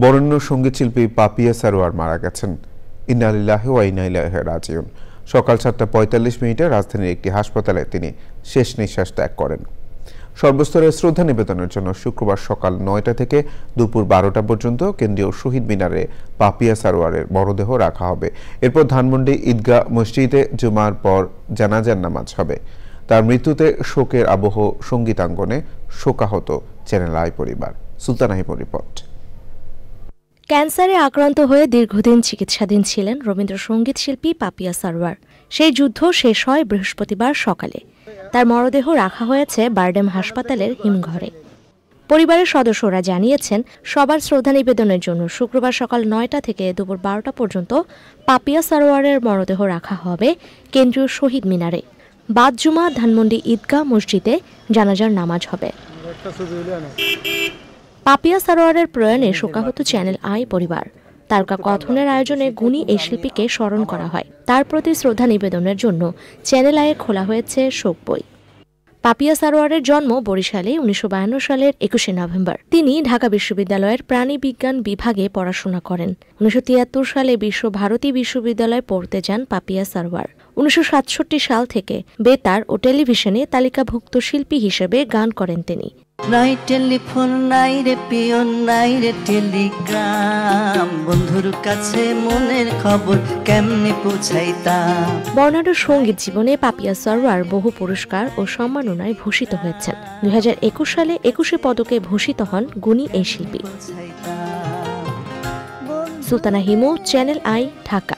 বরেণ্য সঙ্গীতশিল্পী পাপিয়া সারোয়ার মারা গেছেন। ইন্না লিল্লাহি ওয়া ইন্না ইলাইহি রাজিউন। সকাল 7:45 রাজধানীর একটি হাসপাতালে তিনি শেষ নিঃশ্বাস ত্যাগ করেন। সর্বস্তরে শ্রদ্ধা নিবেদনের জন্য শুক্রবার সকাল 9টা থেকে দুপুর 12টা পর্যন্ত কেন্দ্রীয় শহীদ মিনারে পাপিয়া সারোয়ারের মরদেহ রাখা হবে। এরপর ধানমন্ডি ঈদগাহ মসজিদে জুমার পর জানাজার নামাজ হবে। তার মৃত্যুতে শোকের আবহ সঙ্গীতাঙ্গনে শোকাহত চ্যানেল আই পরিবার। সুলতানা হিমুর রিপোর্ট। ক্যান্সারে আক্রান্ত হয়ে দীর্ঘদিন চিকিৎসাধীন ছিলেন রবীন্দ্রসঙ্গীত শিল্পী পাপিয়া সারোয়ার। সেই যুদ্ধ শেষ হয় বৃহস্পতিবার সকালে। তার মরদেহ রাখা হয়েছে বারডেম হাসপাতালের হিমঘরে। পরিবারের সদস্যরা জানিয়েছেন, সবার শ্রদ্ধা নিবেদনের জন্য শুক্রবার সকাল 9টা থেকে দুপুর 12টা পর্যন্ত পাপিয়া সারোয়ারের মরদেহ রাখা হবে কেন্দ্রীয় শহীদ মিনারে। বাদ জুমা ধানমন্ডি ঈদগাহ মসজিদে জানাজার নামাজ হবে। পাপিয়া সারোয়ারের প্রয়াণে শোকাহত চ্যানেল আই পরিবার। তারকা কথনের আয়োজনে গুণী এই শিল্পীকে স্মরণ করা হয়। তার প্রতি শ্রদ্ধা নিবেদনের জন্য চ্যানেল আইয়ে খোলা হয়েছে শোক বই। পাপিয়া সারোয়ারের জন্ম বরিশালে 1952 সালের 21শে নভেম্বর। তিনি ঢাকা বিশ্ববিদ্যালয়ের প্রাণীবিজ্ঞান বিভাগে পড়াশোনা করেন। 1973 সালে বিশ্বভারতী বিশ্ববিদ্যালয়ে পড়তে যান পাপিয়া সারোয়ার। 1967 সাল থেকে বেতার ও টেলিভিশনে তালিকাভুক্ত শিল্পী হিসেবে গান করেন তিনি। নাই টেলিফোন নাই রে পিয়ন নাই রে টেলিগ্রাম, বন্ধুর কাছে মনের খবর কেমনে পৌঁছাইতাম। বর্ণাঢ্য সঙ্গীত জীবনে পাপিয়া সারোয়ার বহু পুরস্কার ও সম্মাননায় ভূষিত হয়েছেন। 2021 সালে 21শে পদকে ভূষিত হন গুণী এই শিল্পী। Sultana Himu, channel I, Dhaka.